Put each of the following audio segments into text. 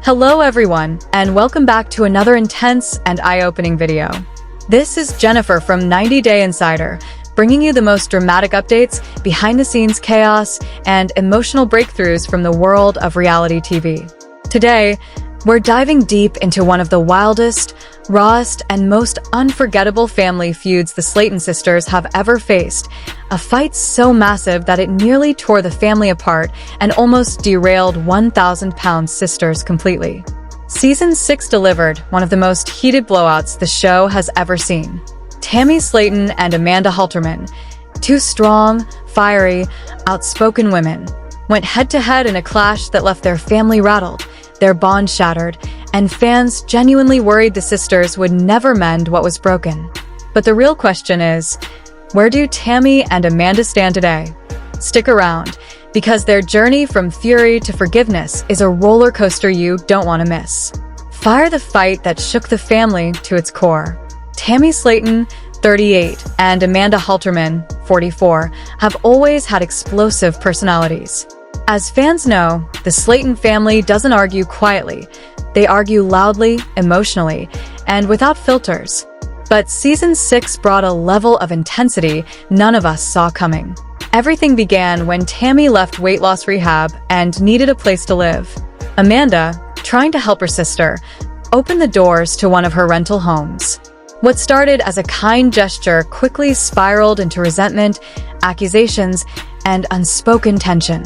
Hello everyone, and welcome back to another intense and eye-opening video. This is Jennifer from 90 Day Insider, bringing you the most dramatic updates, behind-the-scenes chaos, and emotional breakthroughs from the world of reality TV. Today, we're diving deep into one of the wildest, rawest, and most unforgettable family feuds the Slaton sisters have ever faced. A fight so massive that it nearly tore the family apart and almost derailed 1,000-pound sisters completely. Season 6 delivered one of the most heated blowouts the show has ever seen. Tammy Slaton and Amanda Halterman, two strong, fiery, outspoken women, went head-to-head in a clash that left their family rattled, their bond shattered, and fans genuinely worried the sisters would never mend what was broken. But the real question is, where do Tammy and Amanda stand today? Stick around, because their journey from fury to forgiveness is a roller coaster you don't want to miss. Fire the fight that shook the family to its core. Tammy Slaton, 38, and Amanda Halterman, 44, have always had explosive personalities. As fans know, the Slaton family doesn't argue quietly. They argue loudly, emotionally, and without filters. But Season 6 brought a level of intensity none of us saw coming. Everything began when Tammy left weight loss rehab and needed a place to live. Amanda, trying to help her sister, opened the doors to one of her rental homes. What started as a kind gesture quickly spiraled into resentment, accusations, and unspoken tension.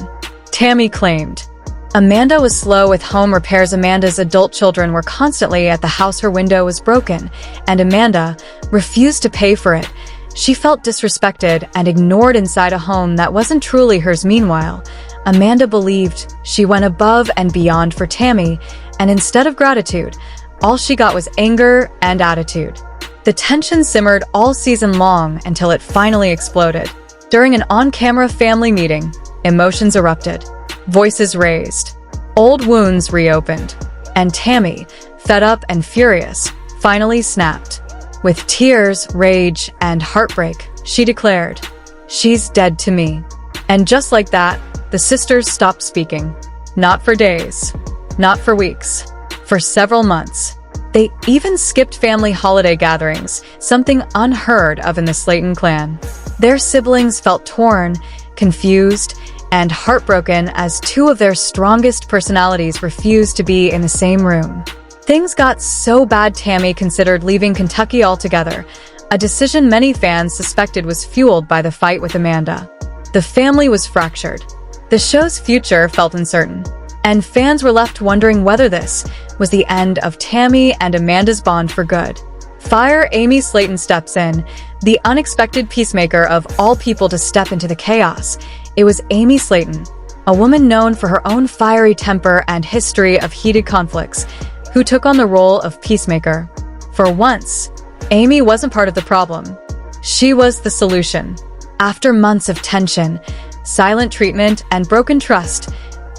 Tammy claimed, Amanda was slow with home repairs. Amanda's adult children were constantly at the house. Her window was broken, and Amanda refused to pay for it. She felt disrespected and ignored inside a home that wasn't truly hers. Meanwhile, Amanda believed she went above and beyond for Tammy, and instead of gratitude, all she got was anger and attitude. The tension simmered all season long until it finally exploded. During an on-camera family meeting, emotions erupted, voices raised, old wounds reopened, and Tammy, fed up and furious, finally snapped. With tears, rage, and heartbreak, she declared, "She's dead to me." And just like that, the sisters stopped speaking. Not for days, not for weeks, for several months. They even skipped family holiday gatherings, something unheard of in the Slaton clan. Their siblings felt torn, confused, and heartbroken as two of their strongest personalities refused to be in the same room. Things got so bad Tammy considered leaving Kentucky altogether, a decision many fans suspected was fueled by the fight with Amanda. The family was fractured. The show's future felt uncertain, and fans were left wondering whether this was the end of Tammy and Amanda's bond for good. Fire Amy Slaton steps in, the unexpected peacemaker of all people to step into the chaos. It was Amy Slaton, a woman known for her own fiery temper and history of heated conflicts, who took on the role of peacemaker. For once, Amy wasn't part of the problem. She was the solution. After months of tension, silent treatment, and broken trust,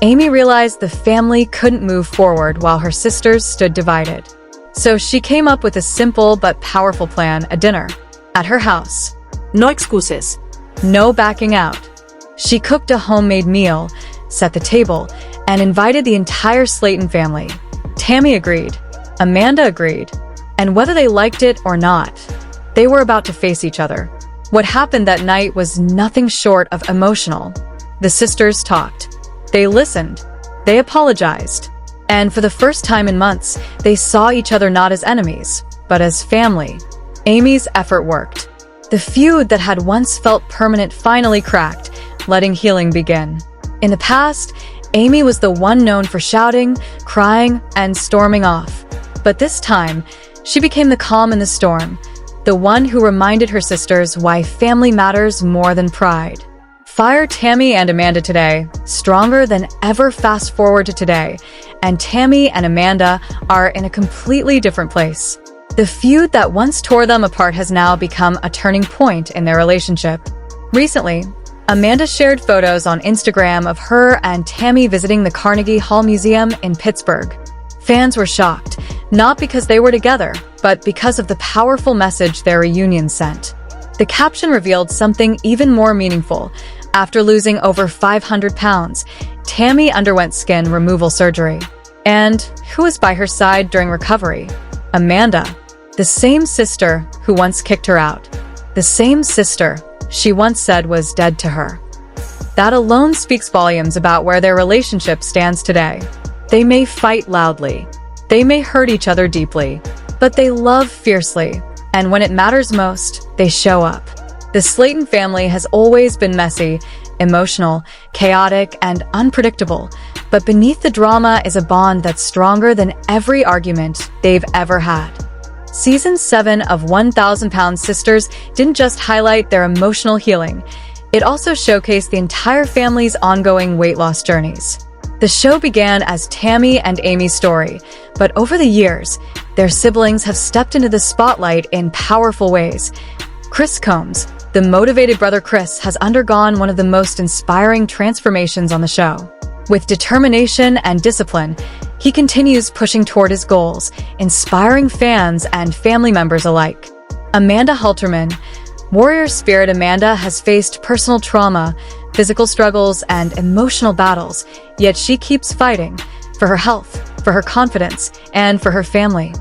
Amy realized the family couldn't move forward while her sisters stood divided. So she came up with a simple but powerful plan: a dinner at her house. No excuses. No backing out. She cooked a homemade meal, set the table, and invited the entire Slaton family. Tammy agreed. Amanda agreed. And whether they liked it or not, they were about to face each other. What happened that night was nothing short of emotional. The sisters talked. They listened. They apologized. And for the first time in months, they saw each other not as enemies, but as family. Amy's effort worked. The feud that had once felt permanent finally cracked, letting healing begin. In the past, Amy was the one known for shouting, crying, and storming off. But this time, she became the calm in the storm, the one who reminded her sisters why family matters more than pride. Fire Tammy and Amanda today, stronger than ever. Fast forward to today, and Tammy and Amanda are in a completely different place. The feud that once tore them apart has now become a turning point in their relationship. Recently, Amanda shared photos on Instagram of her and Tammy visiting the Carnegie Hall Museum in Pittsburgh. Fans were shocked, not because they were together, but because of the powerful message their reunion sent. The caption revealed something even more meaningful. After losing over 500 pounds, Tammy underwent skin removal surgery. And who was by her side during recovery? Amanda, the same sister who once kicked her out. The same sister she once said was dead to her. That alone speaks volumes about where their relationship stands today. They may fight loudly, they may hurt each other deeply, but they love fiercely, and when it matters most, they show up. The Slaton family has always been messy, emotional, chaotic, and unpredictable, but beneath the drama is a bond that's stronger than every argument they've ever had. Season 7 of 1,000 Pound Sisters didn't just highlight their emotional healing, it also showcased the entire family's ongoing weight loss journeys. The show began as Tammy and Amy's story, but over the years, their siblings have stepped into the spotlight in powerful ways. Chris Combs, the motivated brother Chris, has undergone one of the most inspiring transformations on the show. With determination and discipline, he continues pushing toward his goals, inspiring fans and family members alike. Amanda Halterman, warrior spirit Amanda, has faced personal trauma, physical struggles, and emotional battles, yet she keeps fighting for her health, for her confidence, and for her family.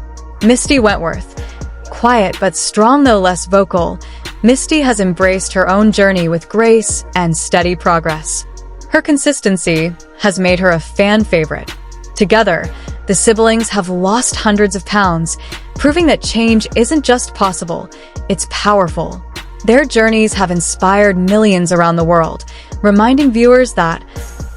Misty Wentworth, quiet but strong though less vocal, Misty has embraced her own journey with grace and steady progress. Her consistency has made her a fan favorite. Together, the siblings have lost hundreds of pounds, proving that change isn't just possible, it's powerful. Their journeys have inspired millions around the world, reminding viewers that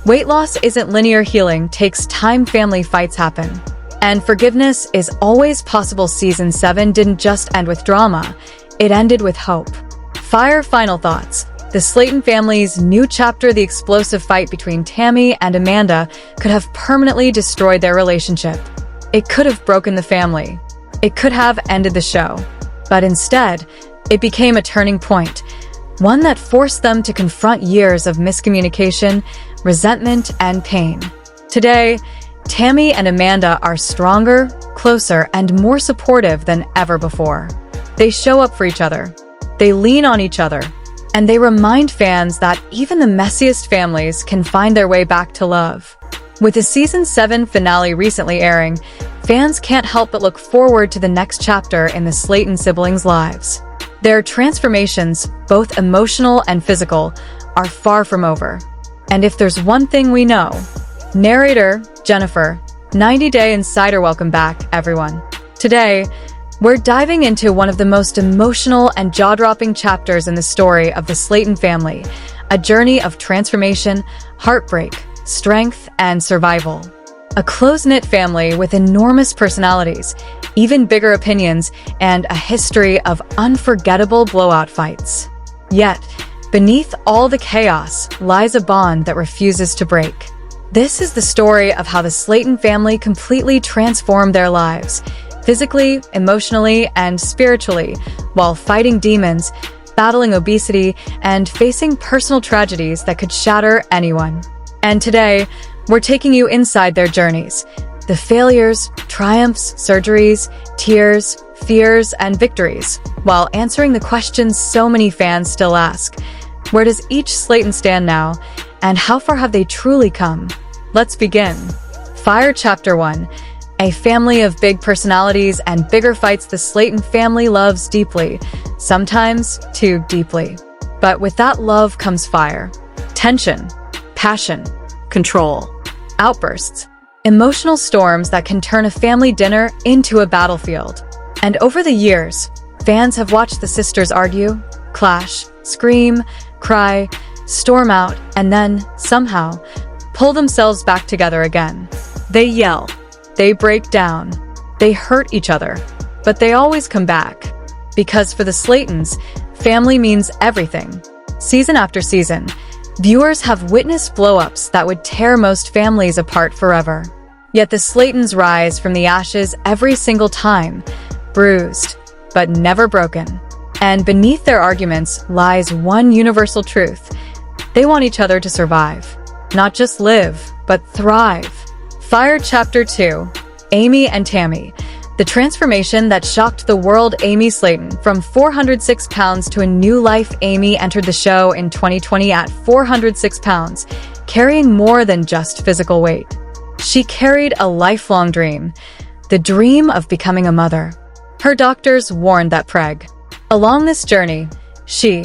weight loss isn't linear, healing takes time, family fights happen, and forgiveness is always possible. Season 7 didn't just end with drama, it ended with hope. Fire final thoughts. The Slaton family's new chapter, the explosive fight between Tammy and Amanda, could have permanently destroyed their relationship. It could have broken the family. It could have ended the show. But instead, it became a turning point, one that forced them to confront years of miscommunication, resentment, and pain. Today, Tammy and Amanda are stronger, closer, and more supportive than ever before. They show up for each other, they lean on each other, and they remind fans that even the messiest families can find their way back to love. With the Season 7 finale recently airing, fans can't help but look forward to the next chapter in the Slaton siblings' lives. Their transformations, both emotional and physical, are far from over. And if there's one thing we know, narrator Jennifer, 90-Day Insider, welcome back, everyone. Today, we're diving into one of the most emotional and jaw-dropping chapters in the story of the Slaton family, a journey of transformation, heartbreak, strength, and survival. A close-knit family with enormous personalities, even bigger opinions, and a history of unforgettable blowout fights. Yet, beneath all the chaos lies a bond that refuses to break. This is the story of how the Slaton family completely transformed their lives, physically, emotionally, and spiritually, while fighting demons, battling obesity, and facing personal tragedies that could shatter anyone. And today, we're taking you inside their journeys, the failures, triumphs, surgeries, tears, fears, and victories, while answering the questions so many fans still ask. Where does each Slaton stand now, and how far have they truly come? Let's begin. Fire Chapter 1. A family of big personalities and bigger fights the Slaton family loves deeply, sometimes too deeply. But with that love comes fire, tension, passion, control, outbursts, emotional storms that can turn a family dinner into a battlefield. And over the years, fans have watched the sisters argue, clash, scream, cry, storm out, and then, somehow, pull themselves back together again. They yell, they break down, they hurt each other, but they always come back. Because for the Slatons, family means everything. Season after season, viewers have witnessed blow-ups that would tear most families apart forever. Yet the Slatons rise from the ashes every single time, bruised, but never broken. And beneath their arguments lies one universal truth. They want each other to survive. Not just live, but thrive. Fire Chapter 2. Amy and Tammy. The transformation that shocked the world. Amy Slaton, from 406 pounds to a new life. Amy entered the show in 2020 at 406 pounds, carrying more than just physical weight. She carried a lifelong dream, the dream of becoming a mother. Her doctors warned that along this journey, she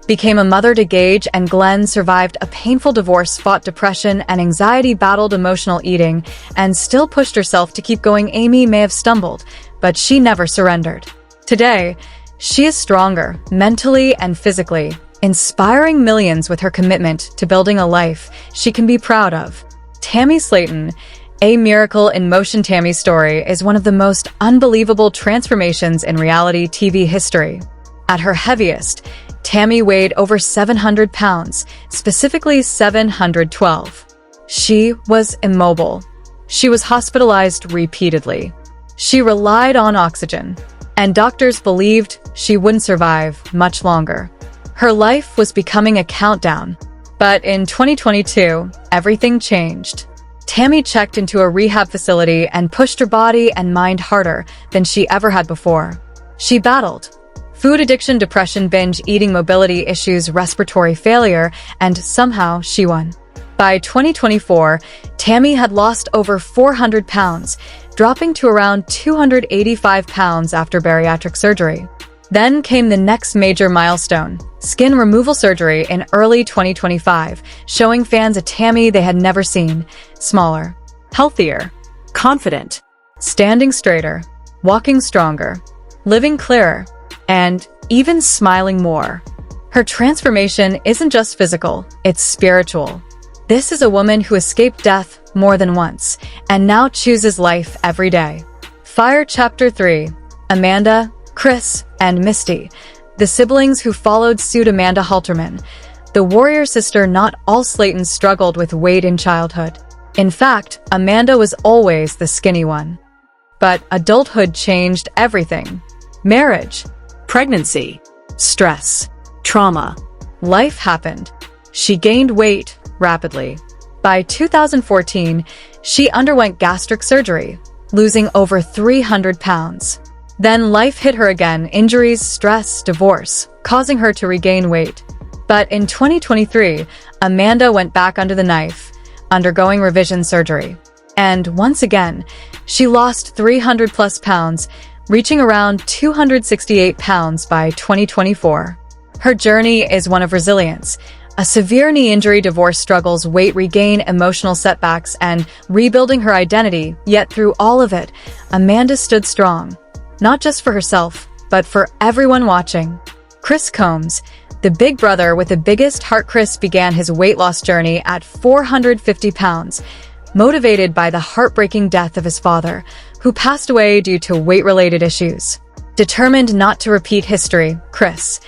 became a mother to Gage and Glenn, survived a painful divorce, fought depression and anxiety, battled emotional eating, and still pushed herself to keep going. Amy may have stumbled, but she never surrendered. Today, she is stronger, mentally and physically, inspiring millions with her commitment to building a life she can be proud of. Tammy Slaton, a miracle in motion. Tammy's story is one of the most unbelievable transformations in reality TV history. At her heaviest, Tammy weighed over 700 pounds, specifically 712. She was immobile. She was hospitalized repeatedly. She relied on oxygen, and doctors believed she wouldn't survive much longer. Her life was becoming a countdown. But in 2022, everything changed. Tammy checked into a rehab facility and pushed her body and mind harder than she ever had before. She battled food addiction, depression, binge eating, mobility issues, respiratory failure, and somehow she won. By 2024, Tammy had lost over 400 pounds, dropping to around 285 pounds after bariatric surgery. Then came the next major milestone, skin removal surgery in early 2025, showing fans a Tammy they had never seen: smaller, healthier, confident, standing straighter, walking stronger, living clearer, and even smiling more. Her transformation isn't just physical, it's spiritual. This is a woman who escaped death more than once, and now chooses life every day. Fire Chapter 3. Amanda, Chris, and Misty, the siblings who followed suit. Amanda Halterman, the warrior sister. Not all Slatons struggled with weight in childhood. In fact, Amanda was always the skinny one. But adulthood changed everything. Marriage, pregnancy, stress, trauma. Life happened. She gained weight rapidly. By 2014, she underwent gastric surgery, losing over 300 pounds. Then life hit her again: injuries, stress, divorce, causing her to regain weight. But in 2023, Amanda went back under the knife, undergoing revision surgery. And once again, she lost 300 plus pounds, reaching around 268 pounds by 2024. Her journey is one of resilience. A severe knee injury, divorce struggles, weight regain, emotional setbacks, and rebuilding her identity. Yet through all of it, Amanda stood strong. Not just for herself, but for everyone watching. Chris Combs, the big brother with the biggest heart. Chris began his weight loss journey at 450 pounds, motivated by the heartbreaking death of his father, who passed away due to weight-related issues. Determined not to repeat history, Chris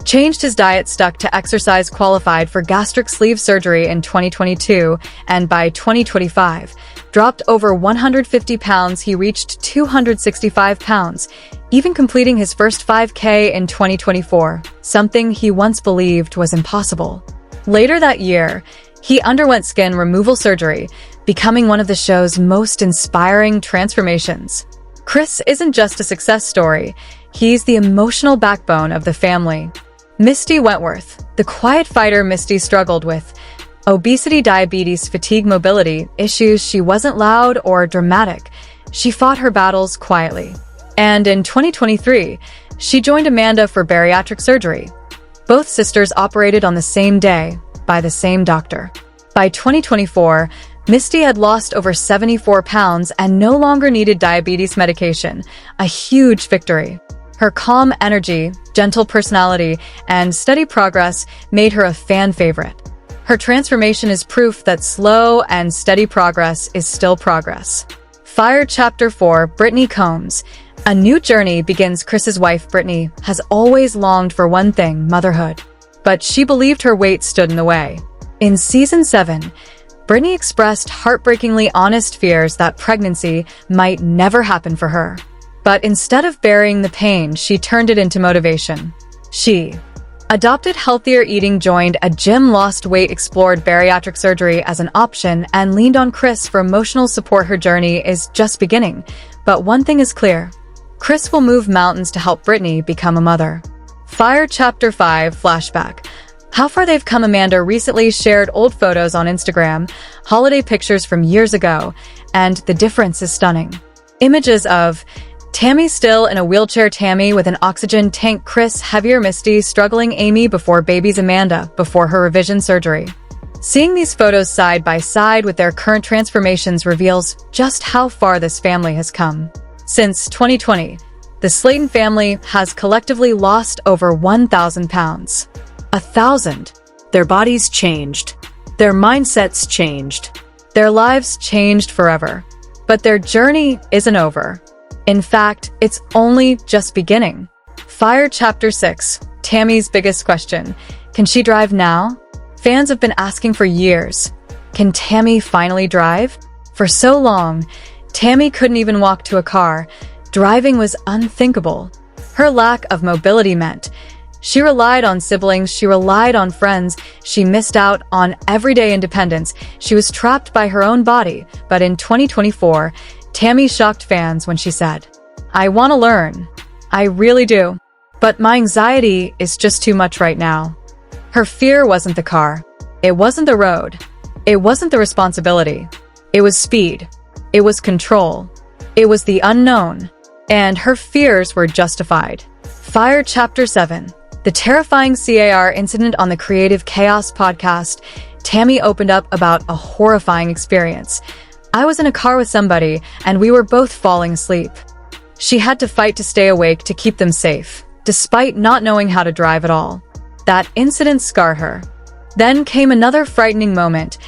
changed his diet, stuck to exercise, qualified for gastric sleeve surgery in 2022, and by 2025, dropped over 150 pounds. He reached 265 pounds, even completing his first 5K in 2024, something he once believed was impossible. Later that year, he underwent skin removal surgery, becoming one of the show's most inspiring transformations. Chris isn't just a success story, he's the emotional backbone of the family. Misty Wentworth, the quiet fighter. Misty struggled with obesity, diabetes, fatigue, mobility issues. She wasn't loud or dramatic. She fought her battles quietly. And in 2023, she joined Amanda for bariatric surgery. Both sisters operated on the same day by the same doctor. By 2024, Misty had lost over 74 pounds and no longer needed diabetes medication, a huge victory. Her calm energy, gentle personality, and steady progress made her a fan favorite. Her transformation is proof that slow and steady progress is still progress. Fire Chapter 4. Brittany Combs. A new journey begins. Chris's wife, Brittany, has always longed for one thing: motherhood. But she believed her weight stood in the way. In Season 7, Brittany expressed heartbreakingly honest fears that pregnancy might never happen for her. But instead of burying the pain, she turned it into motivation. She adopted healthier eating, joined a gym, lost weight, explored bariatric surgery as an option, and leaned on Chris for emotional support. Her journey is just beginning, but one thing is clear: Chris will move mountains to help Brittany become a mother. Fire Chapter 5. Flashback. How far they've come. Amanda recently shared old photos on Instagram, holiday pictures from years ago, and the difference is stunning. Images of Tammy still in a wheelchair, Tammy with an oxygen tank, Chris heavier, Misty struggling, Amy before babies, Amanda before her revision surgery. Seeing these photos side by side with their current transformations reveals just how far this family has come. Since 2020, the Slaton family has collectively lost over 1,000 pounds. 1,000. Their bodies changed. Their mindsets changed. Their lives changed forever. But their journey isn't over. In fact, it's only just beginning. Fire Chapter 6. Tammy's biggest question. Can she drive now? Fans have been asking for years. Can Tammy finally drive? For so long, Tammy couldn't even walk to a car. Driving was unthinkable. Her lack of mobility meant she relied on siblings, she relied on friends, she missed out on everyday independence. She was trapped by her own body. But in 2024, Tammy shocked fans when she said, "I want to learn. I really do. But my anxiety is just too much right now." Her fear wasn't the car. It wasn't the road. It wasn't the responsibility. It was speed. It was control. It was the unknown. And her fears were justified. Fire Chapter 7. The terrifying car incident. On the Creative Chaos podcast, Tammy opened up about a horrifying experience. "I was in a car with somebody, and we were both falling asleep. She had to fight to stay awake to keep them safe, despite not knowing how to drive at all. That incident scarred her." Then came another frightening moment,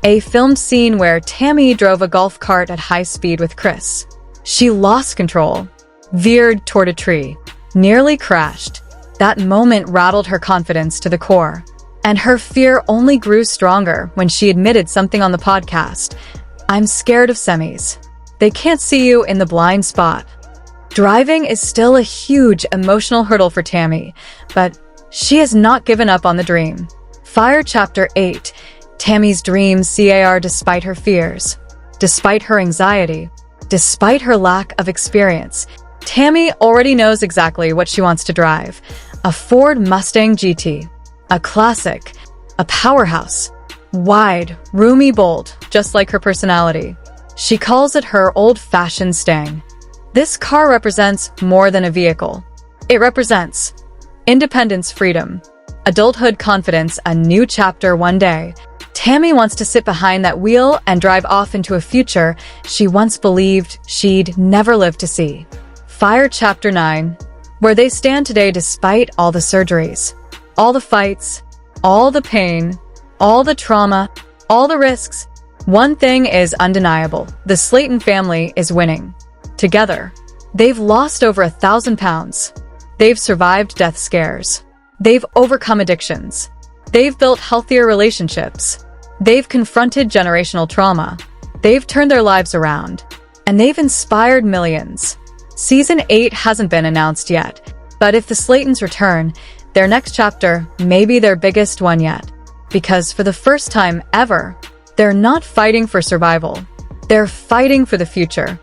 a filmed scene where Tammy drove a golf cart at high speed with Chris. She lost control, veered toward a tree, nearly crashed. That moment rattled her confidence to the core. And her fear only grew stronger when she admitted something on the podcast. "I'm scared of semis. They can't see you in the blind spot." Driving is still a huge emotional hurdle for Tammy, but she has not given up on the dream. Fire Chapter 8. Tammy's dreams. Car. Despite her fears, despite her anxiety, despite her lack of experience, Tammy already knows exactly what she wants to drive. A Ford Mustang GT. A classic. A powerhouse. Wide, roomy, bold, just like her personality. She calls it her old-fashioned Stang. This car represents more than a vehicle. It represents independence, freedom, adulthood, confidence, a new chapter. One day, Tammy wants to sit behind that wheel and drive off into a future she once believed she'd never live to see. Fire Chapter 9. Where they stand today despite all the surgeries, all the fights, all the pain, all the trauma, all the risks. One thing is undeniable. The Slaton family is winning. Together, they've lost over 1,000 pounds. They've survived death scares. They've overcome addictions. They've built healthier relationships. They've confronted generational trauma. They've turned their lives around. And they've inspired millions. Season 8 hasn't been announced yet, but if the Slatons return, their next chapter may be their biggest one yet. Because for the first time ever, they're not fighting for survival. They're fighting for the future.